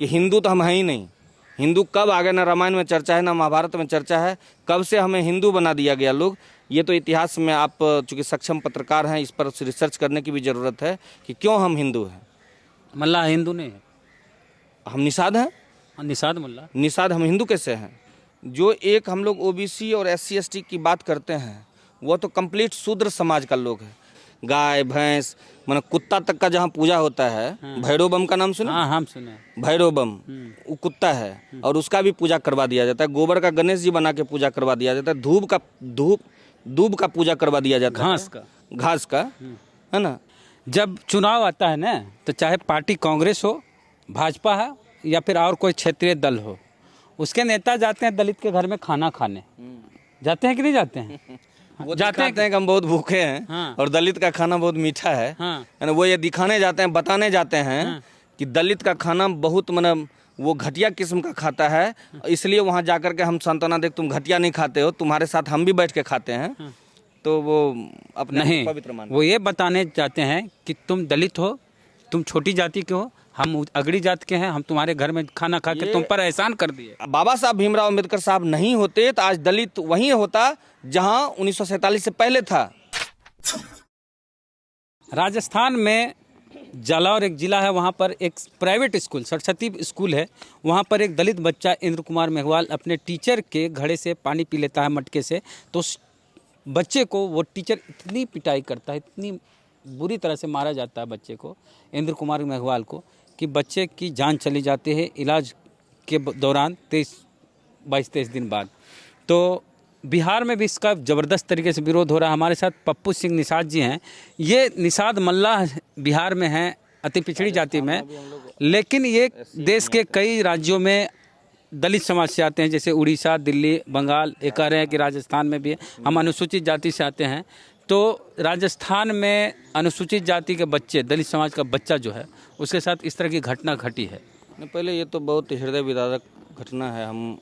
कि हिंदू तो हम हैं ही नहीं। हिंदू कब आ गए, ना रामायण में चर्चा है ना महाभारत में चर्चा है, कब से हमें हिंदू बना दिया गया लोग। ये तो इतिहास में आप चूँकि सक्षम पत्रकार हैं, इस पर रिसर्च करने की भी ज़रूरत है कि क्यों हम हिंदू हैं। मल्लाह हिंदू नहीं है, हम निषाद हैं। निषाद मल्लाह। निषाद हम हिंदू कैसे हैं? जो एक हम लोग ओबीसी और SC ST की बात करते हैं वो तो कंप्लीट शूद्र समाज का लोग है। गाय भैंस माने कुत्ता तक का जहाँ पूजा होता है, भैरव बम का नाम सुना? हाँ हम सुने। भैरव बम वो कुत्ता है और उसका भी पूजा करवा दिया जाता है। गोबर का गणेश जी बना के पूजा करवा दिया जाता है। दूब का पूजा करवा दिया जाता है, घास का, है ना। जब चुनाव आता है ना तो चाहे पार्टी कांग्रेस हो, भाजपा है या फिर और कोई क्षेत्रीय दल हो, उसके नेता जाते हैं दलित के घर में खाना खाने। जाते हैं कि नहीं जाते हैं? वो जाते हैं कि हम बहुत भूखे हैं। हाँ। और दलित का खाना बहुत मीठा है। हाँ। वो ये दिखाने जाते हैं, बताने जाते हैं। हाँ। कि दलित का खाना बहुत मतलब वो घटिया किस्म का खाता है, इसलिए वहाँ जाकर के हम सांत्वना देख, तुम घटिया नहीं खाते हो, तुम्हारे साथ हम भी बैठ के खाते हैं। हाँ। तो वो अपने नहीं, पवित्र मान, वो ये बताने चाहते हैं कि तुम दलित हो, तुम छोटी जाति के हो, हम अगड़ी जात के हैं, हम तुम्हारे घर में खाना खा के तुम पर एहसान कर दिए। बाबा साहब भीमराव अम्बेडकर साहब नहीं होते तो आज दलित वहीं होता जहां 1947 से पहले था। राजस्थान में जालौर एक जिला है, वहाँ पर एक प्राइवेट स्कूल, सरस्वती स्कूल है। वहाँ पर एक दलित बच्चा इंद्र कुमार मेघवाल अपने टीचर के घड़े से पानी पी लेता है, मटके से। तो उस बच्चे को वो टीचर इतनी पिटाई करता है, इतनी बुरी तरह से मारा जाता है बच्चे को, इंद्र कुमार मेघवाल को, कि बच्चे की जान चली जाती है इलाज के दौरान 22-23 दिन बाद। तो बिहार में भी इसका ज़बरदस्त तरीके से विरोध हो रहा है। हमारे साथ पप्पू सिंह निषाद जी हैं। ये निषाद मल्लाह बिहार में हैं, अति पिछड़ी जाति में, लेकिन ये देश के कई राज्यों में दलित समाज से आते हैं, जैसे उड़ीसा, दिल्ली, बंगाल। ये कह रहे हैं कि राजस्थान में भी हम अनुसूचित जाति से आते हैं। तो राजस्थान में अनुसूचित जाति के बच्चे, दलित समाज का बच्चा जो है, उसके साथ इस तरह की घटना घटी है। पहले ये तो बहुत हृदय विदारक घटना है। हम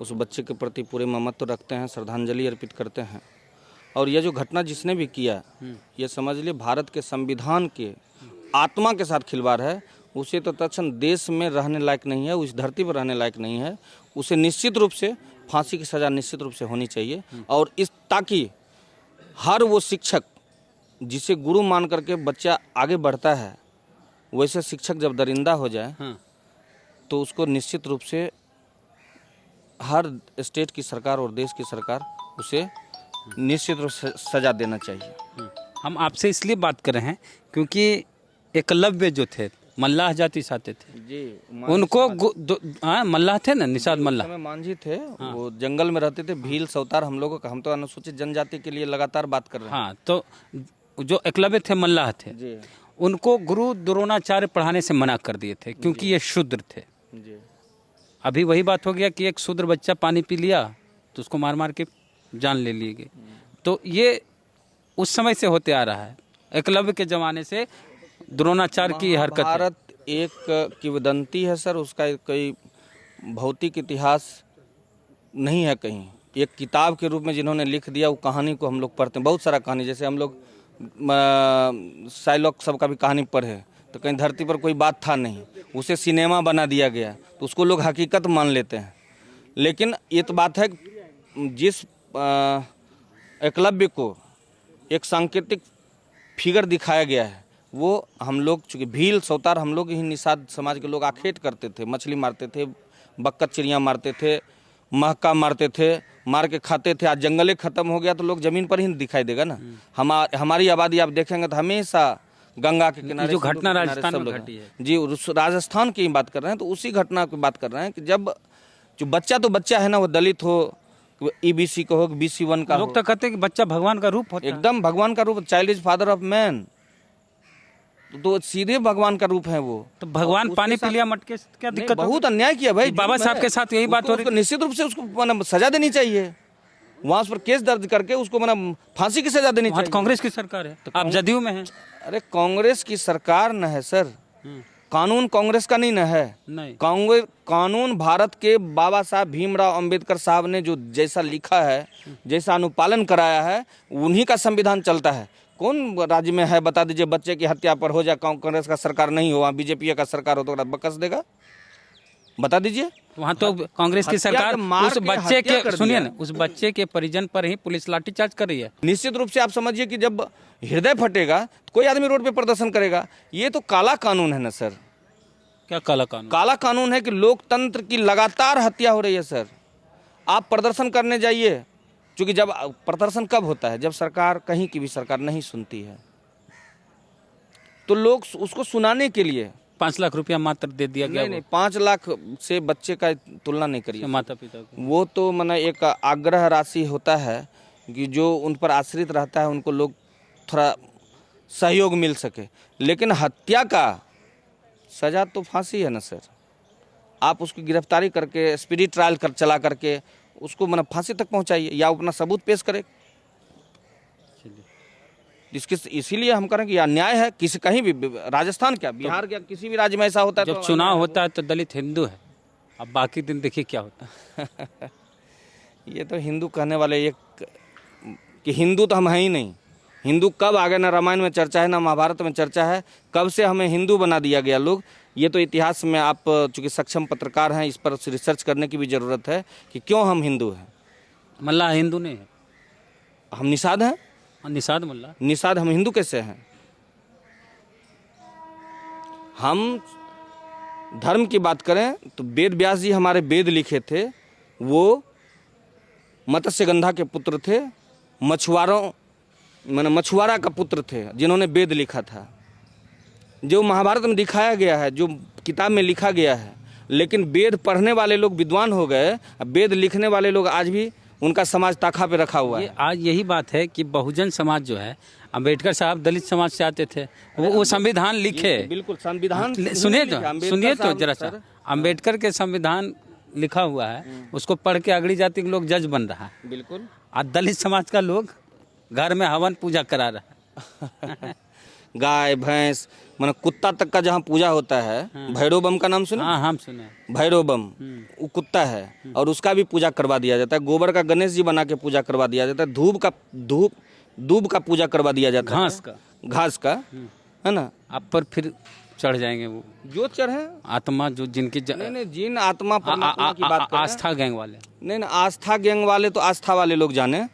उस बच्चे के प्रति पूरे ममत्व रखते हैं, श्रद्धांजलि अर्पित करते हैं। और यह जो घटना जिसने भी किया, ये समझ लिए भारत के संविधान के आत्मा के साथ खिलवाड़ है। उसे तो तत्क्षण देश में रहने लायक नहीं है, उस धरती पर रहने लायक नहीं है। उसे निश्चित रूप से फांसी की सज़ा निश्चित रूप से होनी चाहिए। और ताकि हर वो शिक्षक जिसे गुरु मान करके बच्चा आगे बढ़ता है, वैसे शिक्षक जब दरिंदा हो जाए तो उसको निश्चित रूप से हर स्टेट की सरकार और देश की सरकार उसे निश्चित रूप से सजा देना चाहिए। हम आपसे इसलिए बात कर रहे हैं क्योंकि एकलव्य जो थे, मल्लाह जाति से आते थे जी, उनको मल्लाह थे ना, निषाद मल्लाह मांझी थे। वो जंगल में रहते थे, भील सौतार हम लोगों का, हम तो अनुसूचित जनजाति के लिए लगातार बात कर रहे हैं। हाँ, तो जो एकलव्य थे, मल्लाह थे जी, उनको गुरु द्रोणाचार्य पढ़ाने से मना कर दिए थे क्योंकि ये शूद्र थे जी। अभी वही बात हो गया कि एक शूद्र बच्चा पानी पी लिया तो उसको मार मार के जान ले लिए गए। तो ये उस समय से होते आ रहा है, एकलव्य के ज़माने से द्रोणाचार्य की हरकत। भारत एक किंवदंती है सर, उसका कोई भौतिक इतिहास नहीं है कहीं। एक किताब के रूप में जिन्होंने लिख दिया, वो कहानी को हम लोग पढ़ते हैं। बहुत सारा कहानी, जैसे हम लोग शाइलॉक सब का भी कहानी पढ़े तो कहीं धरती पर कोई बात था नहीं, उसे सिनेमा बना दिया गया तो उसको लोग हकीकत मान लेते हैं। लेकिन ये तो बात है, जिस एकलव्य को एक सांकेतिक फिगर दिखाया गया है, वो हम लोग, चूँकि भील सौतार हम लोग ही निषाद समाज के लोग आखेट करते थे, मछली मारते थे, बक्कत चिड़िया मारते थे, महका मारते थे, मार के खाते थे। आज जंगलें खत्म हो गया तो लोग जमीन पर ही दिखाई देगा ना। हमारी आबादी आप देखेंगे तो हमेशा गंगा के किनारे, जो घटना राजस्थान में घटी है जी, राजस्थान की बात कर रहे हैं, तो उसी घटना की बात कर रहे हैं कि जब जो बच्चा तो बच्चा है ना, वो दलित हो, EBC का हो, BC1 का हो, लोग तो कहते हैं कि बच्चा भगवान का रूप होता है। एकदम भगवान का रूप, child is father of man. तो सीधे भगवान का रूप है वो। तो भगवान पानी पी लिया मटके से, क्या दिक्कत? बहुत अन्याय किया भाई, बाबा साहब के साथ यही बात हो रही है। निश्चित रूप से उसको सजा देनी चाहिए, वहां पर केस दर्ज करके उसको फांसी की सजा देनी चाहिए। कांग्रेस की सरकार है, तो आप जदयू में हैं। अरे कांग्रेस की सरकार न है सर, कानून कांग्रेस का नहीं न है। नहीं, कानून भारत के बाबा साहब भीमराव अंबेडकर साहब ने जो जैसा लिखा है, जैसा अनुपालन कराया है, उन्हीं का संविधान चलता है। कौन राज्य में है बता दीजिए, बच्चे की हत्या पर हो जाए कांग्रेस का सरकार नहीं हो, वहाँ BJP का सरकार हो तो बकस देगा? बता दीजिए। वहाँ तो कांग्रेस की हत्या सरकार के मार उस के बच्चे हत्या कर के, सुनिए दिया। ना, उस बच्चे के परिजन पर ही पुलिस लाठीचार्ज कर रही है। निश्चित रूप से आप समझिए कि जब हृदय फटेगा तो कोई आदमी रोड पे प्रदर्शन करेगा। ये तो काला कानून है ना सर। क्या काला कानून? काला कानून है कि लोकतंत्र की लगातार हत्या हो रही है सर। आप प्रदर्शन करने जाइए, क्योंकि जब प्रदर्शन कब होता है, जब सरकार, कहीं की भी सरकार नहीं सुनती है, तो लोग उसको सुनाने के लिए 5 लाख रुपया मात्र दे दिया गया। नहीं, 5 लाख से बच्चे का तुलना नहीं करिए। माता पिता को वो तो माना एक आग्रह राशि होता है कि जो उन पर आश्रित रहता है उनको लोग थोड़ा सहयोग मिल सके, लेकिन हत्या का सजा तो फांसी है ना सर। आप उसकी गिरफ्तारी करके स्पीडी ट्रायल चला करके उसको मतलब फांसी तक पहुंचाइए या अपना सबूत पेश करे। इसीलिए हम करें कि यह अन्याय है। किसी कहीं भी, राजस्थान क्या, बिहार क्या, किसी भी राज्य में ऐसा होता है। जब तो चुनाव होता है तो दलित हिंदू है, अब बाकी दिन देखिए क्या होता है। ये तो हिंदू कहने वाले एक कि हिंदू तो हम हैं ही नहीं। हिंदू कब आ गए, ना रामायण में चर्चा है ना महाभारत में चर्चा है। कब से हमें हिंदू बना दिया गया लोग। ये तो इतिहास में आप चूंकि सक्षम पत्रकार हैं, इस पर रिसर्च करने की भी ज़रूरत है कि क्यों हम हिंदू हैं। मल्लाह हिंदू नहीं है, हम निषाद हैं। निषाद मुल्ला। निषाद, हम हिंदू कैसे हैं? हम धर्म की बात करें तो वेद व्यास जी हमारे वेद लिखे थे। वो मत्स्यगंधा के पुत्र थे, मछुआरा का पुत्र थे जिन्होंने वेद लिखा था। जो महाभारत में दिखाया गया है, जो किताब में लिखा गया है, लेकिन वेद पढ़ने वाले लोग विद्वान हो गए, वेद लिखने वाले लोग आज भी उनका समाज ताखा पे रखा हुआ है। आज यही बात है कि बहुजन समाज जो है, अम्बेडकर साहब दलित समाज से आते थे, वो संविधान लिखे। बिल्कुल संविधान सुनिए तो जरा सा, अम्बेडकर के संविधान लिखा हुआ है, उसको पढ़ के अगड़ी जाति के लोग जज बन रहा है। बिल्कुल। आज दलित समाज का लोग घर में हवन पूजा करा रहा है। गाय भैंस मतलब कुत्ता तक का जहाँ पूजा होता है, भैरव बम का नाम सुना? हाँ, हम सुने। भैरव बम वो कुत्ता है और उसका भी पूजा करवा दिया जाता है। गोबर का गणेश जी बना के पूजा करवा दिया जाता है। दूब का पूजा करवा दिया जाता है। घास का है ना। आप पर फिर चढ़ जाएंगे वो जो चढ़े आत्मा, जो जिनकी नहीं जिन आत्मा परमात्मा की बात कर रहे हैं। आस्था गैंग वाले नहीं, आस्था गैंग वाले तो आस्था वाले लोग जाने।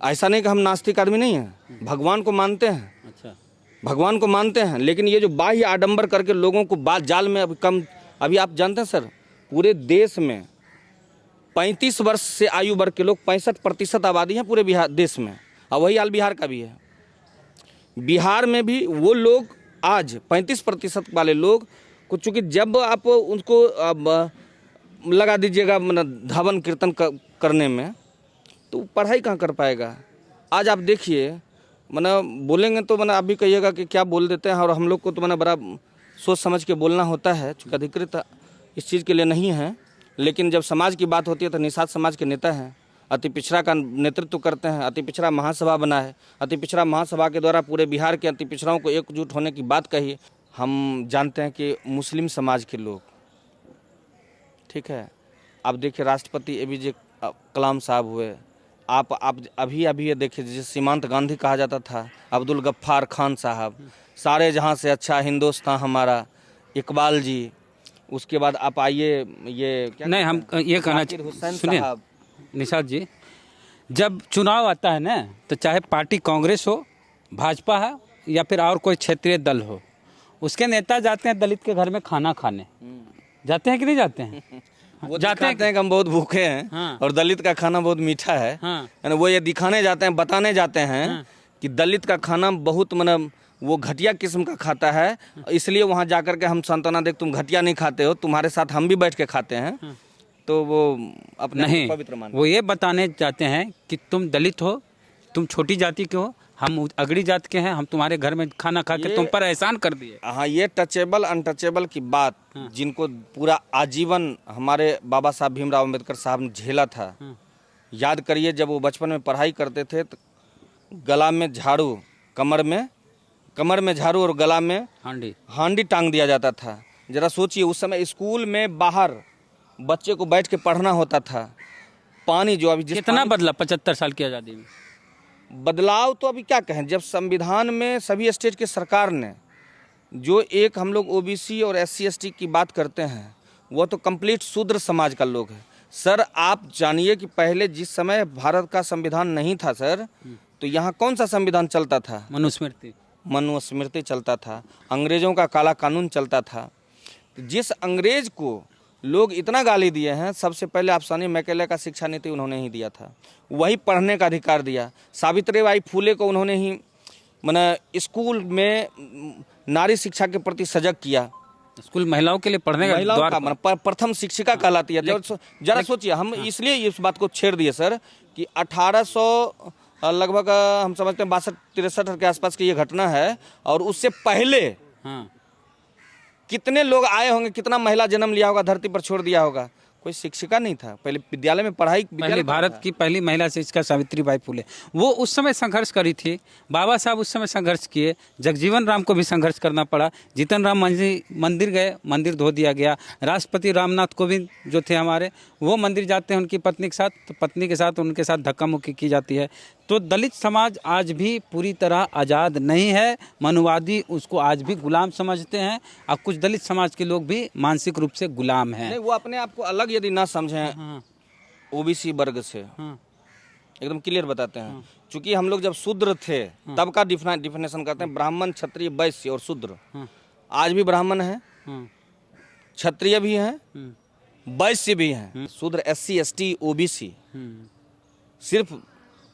ऐसा नहीं कि हम नास्तिक आदमी नहीं है, भगवान को मानते हैं। अच्छा, भगवान को मानते हैं, लेकिन ये जो बाह्य आडंबर करके लोगों को जाल में अभी आप जानते हैं सर, पूरे देश में 35 वर्ष से आयु वर्ग के लोग 65% आबादी है पूरे बिहार देश में, और वही हाल बिहार का भी है। बिहार में भी वो लोग आज 35% वाले लोग को, चूँकि जब आप उनको लगा दीजिएगा धावन कीर्तन करने में, तो पढ़ाई कहाँ कर पाएगा। आज आप देखिए बोलेंगे तो आप भी कहिएगा कि क्या बोल देते हैं, और हम लोग को तो बड़ा सोच समझ के बोलना होता है, चूँकि अधिकृत इस चीज़ के लिए नहीं है। लेकिन जब समाज की बात होती है तो निषाद समाज के नेता हैं, अति पिछड़ा का नेतृत्व करते हैं, अति पिछड़ा महासभा बना है। अति पिछड़ा महासभा के द्वारा पूरे बिहार के अति पिछड़ाओं को एकजुट होने की बात कही। हम जानते हैं कि मुस्लिम समाज के लोग, ठीक है, आप देखिए राष्ट्रपति APJ कलाम साहब हुए, आप अभी ये देखिए जिसे सीमांत गांधी कहा जाता था, अब्दुल गफ्फार खान साहब, सारे जहां से अच्छा हिंदुस्तान हमारा, इकबाल जी। उसके बाद आप आइए, ये क्या नहीं, हम ये कहना सुनिए निषाद जी, जब चुनाव आता है ना, तो चाहे पार्टी कांग्रेस हो, भाजपा है, या फिर और कोई क्षेत्रीय दल हो, उसके नेता जाते हैं दलित के घर में खाना खाने। जाते हैं कि नहीं जाते हैं? वो जाते हैं कि हम बहुत भूखे हैं। हाँ। और दलित का खाना बहुत मीठा है। हाँ। वो ये दिखाने जाते हैं, बताने जाते हैं। हाँ। कि दलित का खाना बहुत वो घटिया किस्म का खाता है, इसलिए वहाँ जाकर के हम सांत्वना देख, तुम घटिया नहीं खाते हो, तुम्हारे साथ हम भी बैठ के खाते हैं। हाँ। तो वो अपने नहीं, पवित्र मानते, वो ये बताने जाते हैं कि तुम दलित हो, तुम छोटी जाति के हो, हम अगड़ी जात के हैं, हम तुम्हारे घर में खाना खा के तुम पर एहसान कर दिए। हाँ, ये टचेबल अनटचेबल की बात। हाँ। जिनको पूरा आजीवन हमारे बाबा साहब भीमराव अम्बेडकर साहब ने झेला था। हाँ। याद करिए, जब वो बचपन में पढ़ाई करते थे तो गला में झाड़ू, कमर में झाड़ू और गला में हांडी टांग दिया जाता था। जरा सोचिए, उस समय स्कूल में बाहर बच्चे को बैठ के पढ़ना होता था। पानी जो अभी कितना बदला 75 साल की आज़ादी में, बदलाव तो अभी क्या कहें। जब संविधान में सभी स्टेट की सरकार ने जो एक हम लोग OBC और SC ST की बात करते हैं, वो तो कंप्लीट शूद्र समाज का लोग है सर। आप जानिए कि पहले जिस समय भारत का संविधान नहीं था सर, तो यहाँ कौन सा संविधान चलता था? मनुस्मृति चलता था, अंग्रेजों का काला कानून चलता था। जिस अंग्रेज को लोग इतना गाली दिए हैं, सबसे पहले आप सानी मैकेले का शिक्षा नीति उन्होंने ही दिया था, वही पढ़ने का अधिकार दिया। सावित्रीबाई फूले को उन्होंने ही माने स्कूल में नारी शिक्षा के प्रति सजग किया। स्कूल महिलाओं के लिए पढ़ने का महिलाओं द्वार का प्रथम शिक्षिका कहलाती है। जरा सोचिए, हम इसलिए इस बात को छेड़ दिए सर कि 1800 लगभग हम समझते हैं 62-63 के आसपास की ये घटना है, और उससे पहले कितने लोग आए होंगे, कितना महिला जन्म लिया होगा, धरती पर छोड़ दिया होगा। कोई शिक्षिका नहीं था, पहले विद्यालय में पढ़ाई। पहले भारत की पहली महिला शिक्षिका सावित्रीबाई फुले, वो उस समय संघर्ष करी थी। बाबा साहब उस समय संघर्ष किए, जगजीवन राम को भी संघर्ष करना पड़ा। जीतन राम मंदिर गए, मंदिर धो दिया गया। राष्ट्रपति रामनाथ कोविंद जो थे हमारे, वो मंदिर जाते हैं उनकी पत्नी के साथ, तो पत्नी के साथ उनके साथ धक्का मुक्की की जाती है। तो दलित समाज आज भी पूरी तरह आज़ाद नहीं है, मनुवादी उसको आज भी गुलाम समझते हैं, और कुछ दलित समाज के लोग भी मानसिक रूप से गुलाम हैं। नहीं, वो अपने आप को अलग यदि ना समझें ओबीसी वर्ग से, एकदम क्लियर बताते हैं। चूंकि हम लोग जब शूद्र थे तब का डिफिनेशन करते हैं, ब्राह्मण, क्षत्रिय, वैश्य और शूद्र। आज भी ब्राह्मण है, क्षत्रिय भी हैं, वैश्य भी हैं, शूद्र SC ST OBC, सिर्फ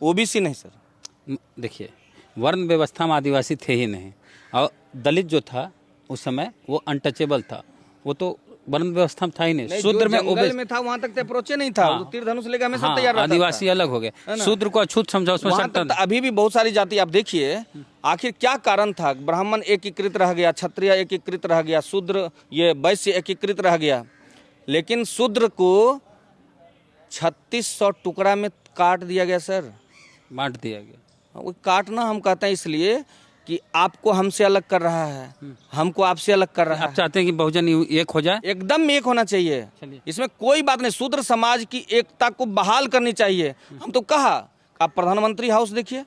ओबीसी नहीं सर। देखिए, वर्ण व्यवस्था में आदिवासी थे ही नहीं, और दलित जो था उस समय वो अनटचेबल था, वो तो वर्ण व्यवस्था में था ही नहीं। शूद्र में जंगल में था, वहां तक अप्रोच नहीं था। वो तीर धनुष लेकर हमेशा तैयार रहता था। आदिवासी अलग हो गए, शूद्र को अछूत समझा, उसमें तक अभी भी बहुत सारी जाति आप देखिए। आखिर क्या कारण था? ब्राह्मण एकीकृत रह गया, क्षत्रिय एकीकृत रह गया, शूद्र ये वैश्य एकीकृत रह गया, लेकिन शूद्र को 3600 टुकड़ा में काट दिया गया सर, बांट दिया गया। वो काटना हम कहते हैं इसलिए कि आपको हमसे अलग कर रहा है, हमको आपसे अलग कर रहा है। आप चाहते हैं कि बहुजन एक हो जाए? एकदम एक होना चाहिए, इसमें कोई बात नहीं। शूद्र समाज की एकता को बहाल करनी चाहिए। हम तो कहा, आप प्रधानमंत्री हाउस देखिए,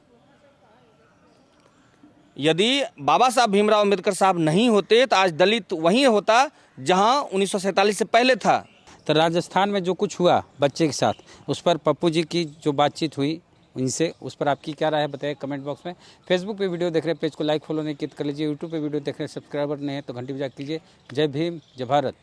यदि बाबा साहब भीमराव अम्बेडकर साहब नहीं होते तो आज दलित वहीं होता जहां 1947 से पहले था। तो राजस्थान में जो कुछ हुआ बच्चे के साथ, उस पर पप्पू जी की जो बातचीत हुई इनसे, उस पर आपकी क्या राय है बताइए कमेंट बॉक्स में। फेसबुक पे वीडियो देख रहे हैं, पेज को लाइक फॉलो नहीं किया कर लीजिए। यूट्यूब पे वीडियो देख रहे हैं, सब्सक्राइबर नहीं है तो घंटी बजा कीजिए। जय भीम, जय भारत।